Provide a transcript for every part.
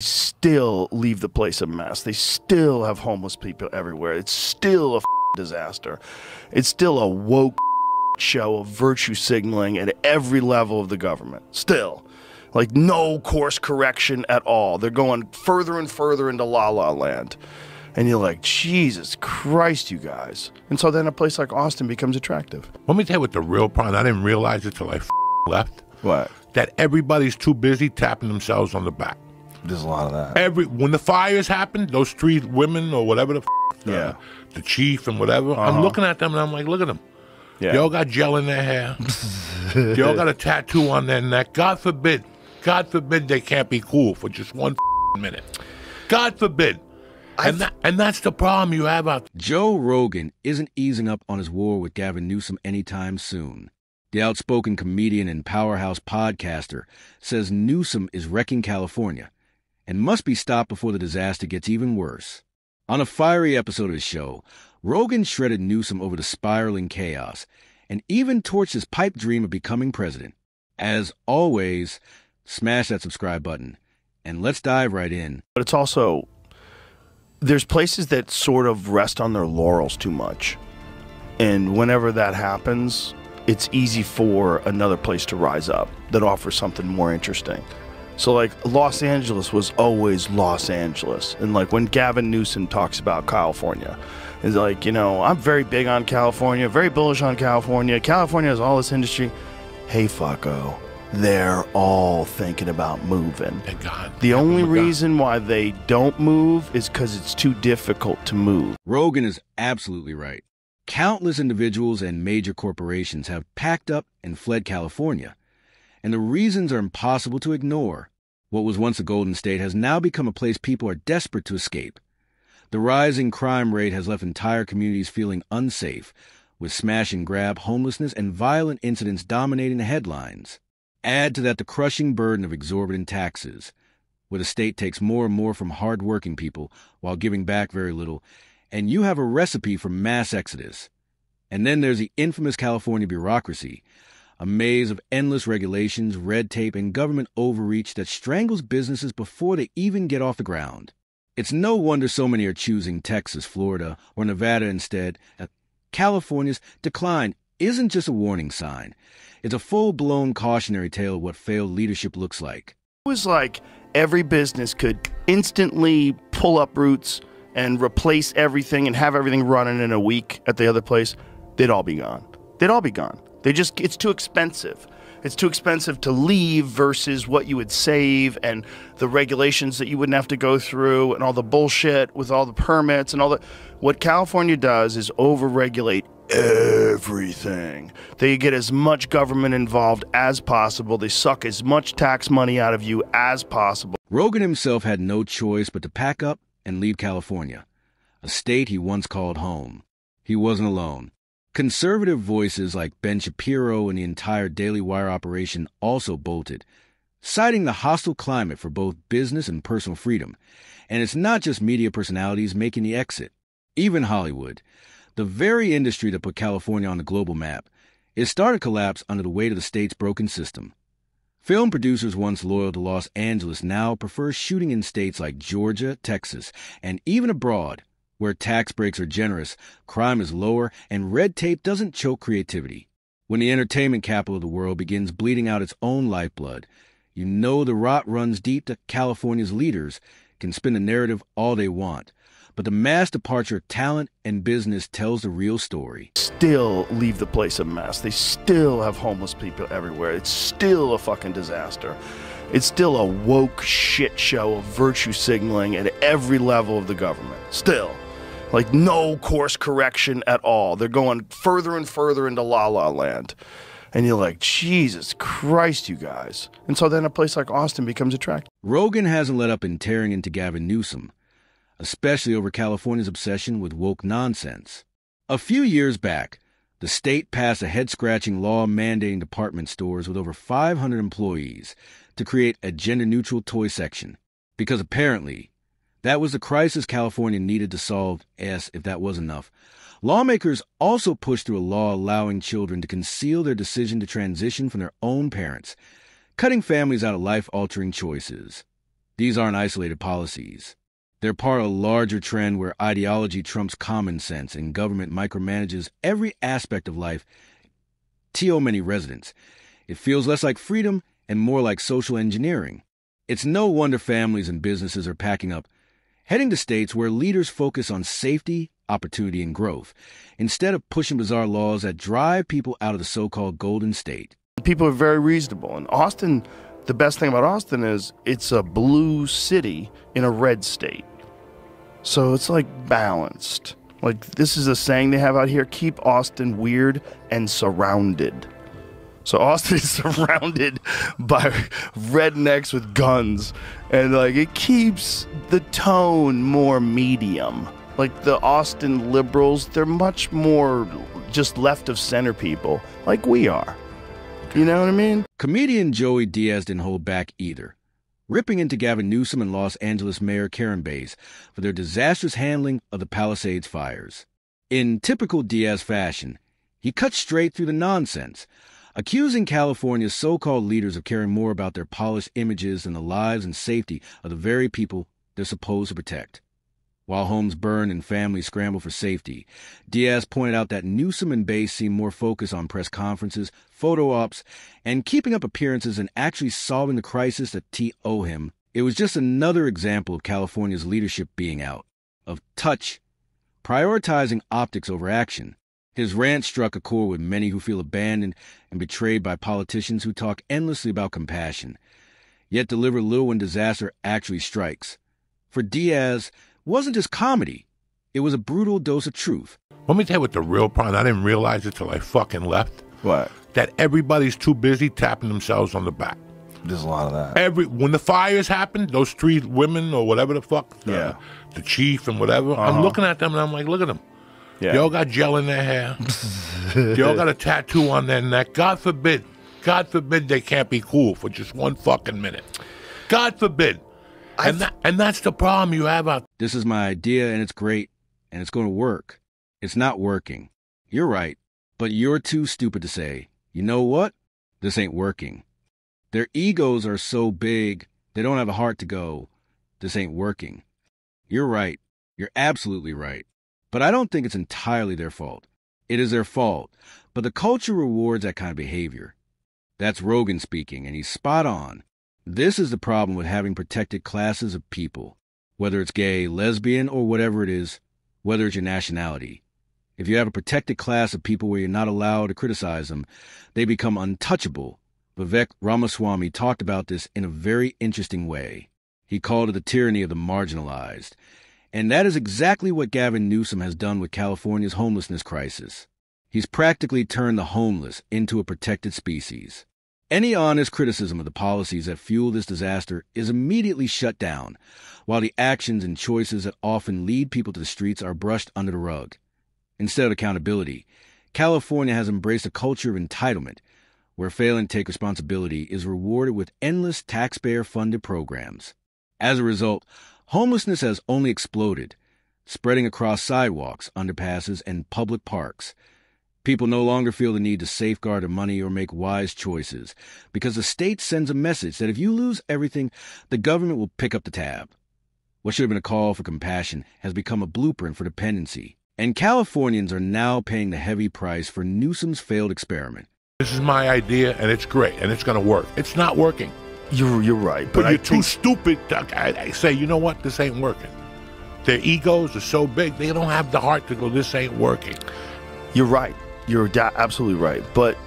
Still leave the place a mess. They still have homeless people everywhere. It's still a disaster. It's still a woke show of virtue signaling at every level of the government. Still. Like, no course correction at all. They're going further and further into la-la land. And you're like, Jesus Christ, you guys. And so then a place like Austin becomes attractive. Let me tell you what the real problem, I didn't realize it till I left. What? That everybody's too busy tapping themselves on the back. There's a lot of that. When the fires happened, those 3 women or whatever the chief and whatever, I'm looking at them and I'm like, look at them. Yeah. They all got gel in their hair. They all got a tattoo on their neck. God forbid they can't be cool for just 1 minute. God forbid. And that's the problem you have out there. Joe Rogan isn't easing up on his war with Gavin Newsom anytime soon. The outspoken comedian and powerhouse podcaster says Newsom is wrecking California and must be stopped before the disaster gets even worse. On a fiery episode of his show, Rogan shredded Newsom over the spiraling chaos and even torched his pipe dream of becoming president. As always, smash that subscribe button, and let's dive right in. But it's also, there's places that sort of rest on their laurels too much. And whenever that happens, it's easy for another place to rise up that offers something more interesting. So like Los Angeles was always Los Angeles. And like when Gavin Newsom talks about California, it's like, you know, I'm very big on California, very bullish on California. California has all this industry. Hey, fucko, they're all thinking about moving. Thank God. The only reason why they don't move is because it's too difficult to move. Rogan is absolutely right. Countless individuals and major corporations have packed up and fled California. And the reasons are impossible to ignore. What was once a golden state has now become a place people are desperate to escape. The rising crime rate has left entire communities feeling unsafe, with smash and grab, homelessness, and violent incidents dominating the headlines. Add to that the crushing burden of exorbitant taxes, where the state takes more and more from hard-working people while giving back very little, and you have a recipe for mass exodus. And then there's the infamous California bureaucracy, a maze of endless regulations, red tape, and government overreach that strangles businesses before they even get off the ground. It's no wonder so many are choosing Texas, Florida, or Nevada instead. California's decline isn't just a warning sign. It's a full-blown cautionary tale of what failed leadership looks like. It was like every business could instantly pull up roots and replace everything and have everything running in a week at the other place. They'd all be gone. They'd all be gone. It's too expensive. It's too expensive to leave versus what you would save and the regulations that you wouldn't have to go through and all the bullshit with all the permits and all the. What California does is overregulate everything. They get as much government involved as possible. They suck as much tax money out of you as possible. Rogan himself had no choice but to pack up and leave California, a state he once called home. He wasn't alone. Conservative voices like Ben Shapiro and the entire Daily Wire operation also bolted, citing the hostile climate for both business and personal freedom. And it's not just media personalities making the exit. Even Hollywood, the very industry that put California on the global map, is starting to collapse under the weight of the state's broken system. Film producers once loyal to Los Angeles now prefer shooting in states like Georgia, Texas, and even abroad, where tax breaks are generous, crime is lower, and red tape doesn't choke creativity. When the entertainment capital of the world begins bleeding out its own lifeblood, you know the rot runs deep that California's leaders can spin the narrative all they want. But the mass departure of talent and business tells the real story. Still leave the place a mess. They still have homeless people everywhere. It's still a fucking disaster. It's still a woke shit show of virtue signaling at every level of the government. Still. Like, no course correction at all. They're going further and further into la-la land. And you're like, Jesus Christ, you guys. And so then a place like Austin becomes attractive. Rogan hasn't let up in tearing into Gavin Newsom, especially over California's obsession with woke nonsense. A few years back, the state passed a head-scratching law mandating department stores with over 500 employees to create a gender-neutral toy section, because apparently that was the crisis California needed to solve, as if that was enough. Lawmakers also pushed through a law allowing children to conceal their decision to transition from their own parents, cutting families out of life-altering choices. These aren't isolated policies. They're part of a larger trend where ideology trumps common sense and government micromanages every aspect of life. To many residents, it feels less like freedom and more like social engineering. It's no wonder families and businesses are packing up, heading to states where leaders focus on safety, opportunity, and growth, instead of pushing bizarre laws that drive people out of the so-called Golden State. People are very reasonable. And Austin, the best thing about Austin is it's a blue city in a red state. So it's like balanced. Like, this is a saying they have out here: keep Austin weird and surrounded. So Austin is surrounded by rednecks with guns, and like it keeps the tone more medium. Like the Austin liberals, they're much more just left of center people, like we are. You know what I mean? Comedian Joey Diaz didn't hold back either, ripping into Gavin Newsom and Los Angeles Mayor Karen Bass for their disastrous handling of the Palisades fires. In typical Diaz fashion, he cut straight through the nonsense, accusing California's so-called leaders of caring more about their polished images than the lives and safety of the very people they're supposed to protect. While homes burn and families scramble for safety, Diaz pointed out that Newsom and Bass seem more focused on press conferences, photo ops, and keeping up appearances than actually solving the crisis that T.O. him. It was just another example of California's leadership being out of touch, prioritizing optics over action. His rant struck a chord with many who feel abandoned and betrayed by politicians who talk endlessly about compassion, yet deliver little when disaster actually strikes. For Diaz, it wasn't just comedy. It was a brutal dose of truth. Let me tell you what the real problem, I didn't realize it till I fucking left. What? That everybody's too busy tapping themselves on the back. There's a lot of that. When the fires happened, those three women or whatever the fuck, the chief and whatever, I'm looking at them and I'm like, look at them. Yeah. They all got gel in their hair. They all got a tattoo on their neck. God forbid they can't be cool for just one fucking minute. God forbid. And that's the problem you have out there. This is my idea, and it's great, and it's going to work. It's not working. You're right, but you're too stupid to say, you know what? This ain't working. Their egos are so big, they don't have a heart to go, this ain't working. You're right. You're absolutely right. But I don't think it's entirely their fault. It is their fault, but the culture rewards that kind of behavior. That's Rogan speaking, and he's spot on. This is the problem with having protected classes of people, whether it's gay, lesbian, or whatever it is, whether it's your nationality. If you have a protected class of people where you're not allowed to criticize them, they become untouchable. Vivek Ramaswamy talked about this in a very interesting way. He called it the tyranny of the marginalized. And that is exactly what Gavin Newsom has done with California's homelessness crisis. He's practically turned the homeless into a protected species. Any honest criticism of the policies that fuel this disaster is immediately shut down, while the actions and choices that often lead people to the streets are brushed under the rug. Instead of accountability, California has embraced a culture of entitlement, where failing to take responsibility is rewarded with endless taxpayer-funded programs. As a result, homelessness has only exploded, spreading across sidewalks, underpasses, and public parks. People no longer feel the need to safeguard their money or make wise choices, because the state sends a message that if you lose everything, the government will pick up the tab. What should have been a call for compassion has become a blueprint for dependency. And Californians are now paying the heavy price for Newsom's failed experiment. This is my idea, and it's great, and it's going to work. It's not working. You're right. But you're too stupid to say, you know what, this ain't working. Their egos are so big, they don't have the heart to go, this ain't working. You're right. You're absolutely right. But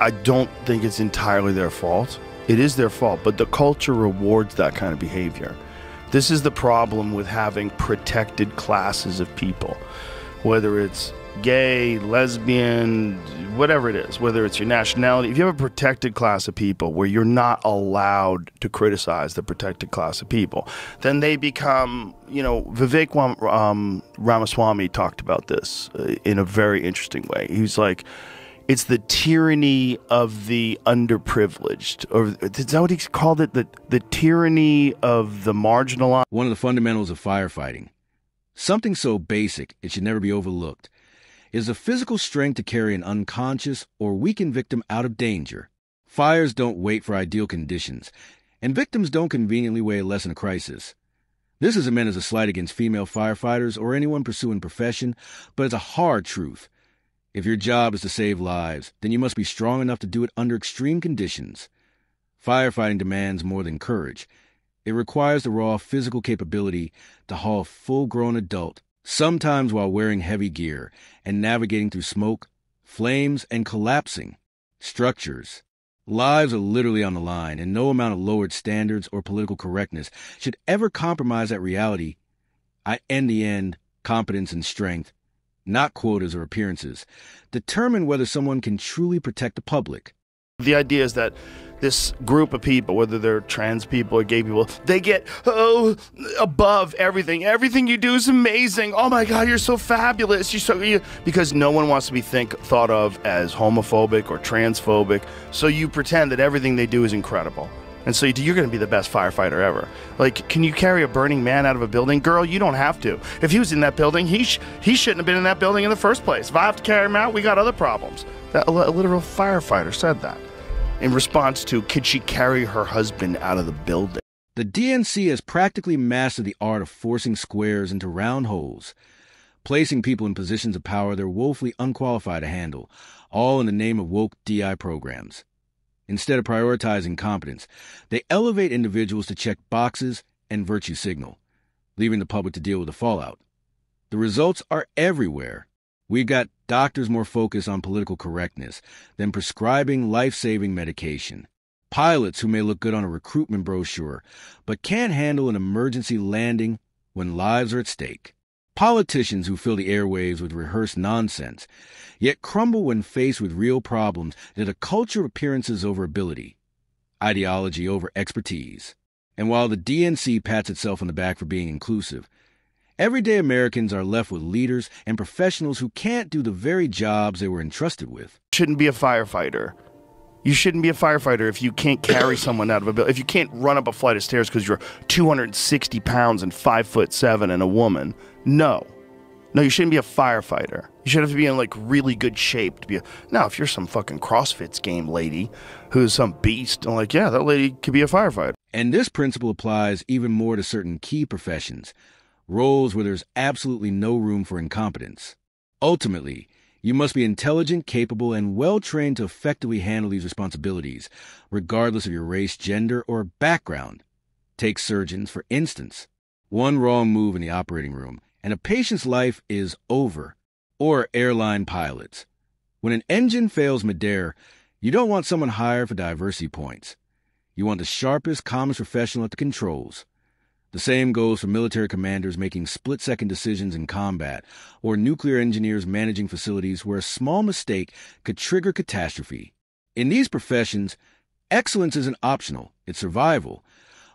I don't think it's entirely their fault. It is their fault, but the culture rewards that kind of behavior. This is the problem with having protected classes of people, whether it's gay, lesbian, whatever it is, whether it's your nationality. If you have a protected class of people where you're not allowed to criticize the protected class of people, then they become, Vivek Ramaswamy talked about this in a very interesting way. He's like, it's the tyranny of the underprivileged, or is that what he called it? The tyranny of the marginalized. One of the fundamentals of firefighting, something so basic it should never be overlooked, is the physical strength to carry an unconscious or weakened victim out of danger. Fires don't wait for ideal conditions, And victims don't conveniently weigh less in a crisis. This isn't meant as a slight against female firefighters or anyone pursuing a profession, but it's a hard truth. If your job is to save lives, then you must be strong enough to do it under extreme conditions. Firefighting demands more than courage. It requires the raw physical capability to haul a full-grown adult, sometimes while wearing heavy gear and navigating through smoke, flames, and collapsing structures. Lives are literally on the line, and no amount of lowered standards or political correctness should ever compromise that reality. In the end, competence and strength, not quotas or appearances, determine whether someone can truly protect the public. The idea is that this group of people, whether they're trans people or gay people, they get, above everything. Everything you do is amazing. Oh my God, you're so fabulous. Because no one wants to be thought of as homophobic or transphobic. So you pretend that everything they do is incredible. And so you're going to be the best firefighter ever. Like, can you carry a burning man out of a building? Girl, you don't have to. If he was in that building, he shouldn't have been in that building in the first place. If I have to carry him out, we got other problems. A literal firefighter said that in response to, could she carry her husband out of the building? The DNC has practically mastered the art of forcing squares into round holes, placing people in positions of power they're woefully unqualified to handle, all in the name of woke DI programs. Instead of prioritizing competence, they elevate individuals to check boxes and virtue signal, leaving the public to deal with the fallout. The results are everywhere. We've got doctors more focused on political correctness than prescribing life-saving medication. Pilots who may look good on a recruitment brochure, but can't handle an emergency landing when lives are at stake. Politicians who fill the airwaves with rehearsed nonsense, yet crumble when faced with real problems that a culture of appearances over ability, ideology over expertise. And while the DNC pats itself on the back for being inclusive, everyday Americans are left with leaders and professionals who can't do the very jobs they were entrusted with. Shouldn't be a firefighter. You shouldn't be a firefighter if you can't carry someone out of a building. If you can't run up a flight of stairs because you're 260 pounds and 5'7" and a woman. No, you shouldn't be a firefighter. You should have to be in like really good shape to be now, if you're some fucking CrossFit game lady who's some beast, I'm like, yeah, that lady could be a firefighter. And this principle applies even more to certain key professions, roles where there's absolutely no room for incompetence. Ultimately, you must be intelligent, capable, and well-trained to effectively handle these responsibilities, regardless of your race, gender, or background. Take surgeons, for instance. One wrong move in the operating room, and a patient's life is over. Or airline pilots. When an engine fails midair, you don't want someone hired for diversity points. You want the sharpest, calmest professional at the controls. The same goes for military commanders making split-second decisions in combat, or nuclear engineers managing facilities where a small mistake could trigger catastrophe. In these professions, excellence isn't optional, it's survival.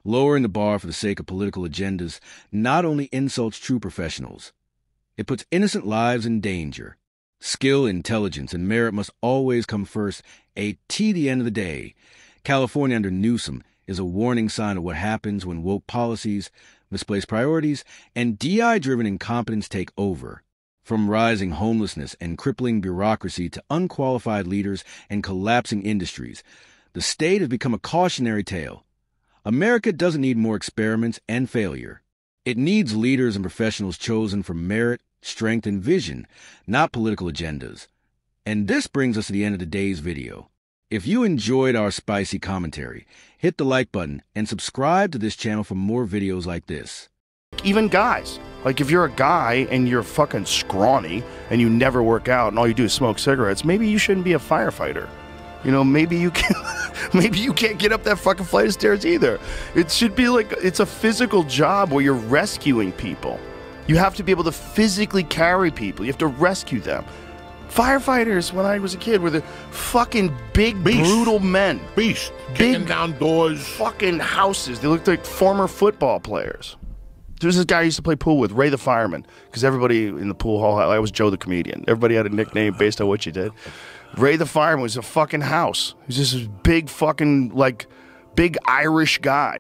Lowering the bar for the sake of political agendas not only insults true professionals, it puts innocent lives in danger. Skill, intelligence, and merit must always come first. The end of the day. California under Newsom is a warning sign of what happens when woke policies, misplaced priorities, and DI-driven incompetence take over. From rising homelessness and crippling bureaucracy to unqualified leaders and collapsing industries, the state has become a cautionary tale. America doesn't need more experiments and failure. It needs leaders and professionals chosen for merit, strength, and vision, not political agendas. And this brings us to the end of today's video. If you enjoyed our spicy commentary, hit the like button and subscribe to this channel for more videos like this. Even guys, like if you're a guy and you're fucking scrawny and you never work out and all you do is smoke cigarettes, maybe you shouldn't be a firefighter. You know, maybe you can't get up that fucking flight of stairs either. It should be like, it's a physical job where you're rescuing people. You have to be able to physically carry people. You have to rescue them. Firefighters, when I was a kid, were the fucking big, brutal men. Beast. Kicking down doors. Fucking houses. They looked like former football players. There's this guy I used to play pool with, Ray the Fireman, because everybody in the pool hall, I was Joe the Comedian. Everybody had a nickname based on what you did. Ray the Fireman was a fucking house. He was just this big fucking, like, big Irish guy.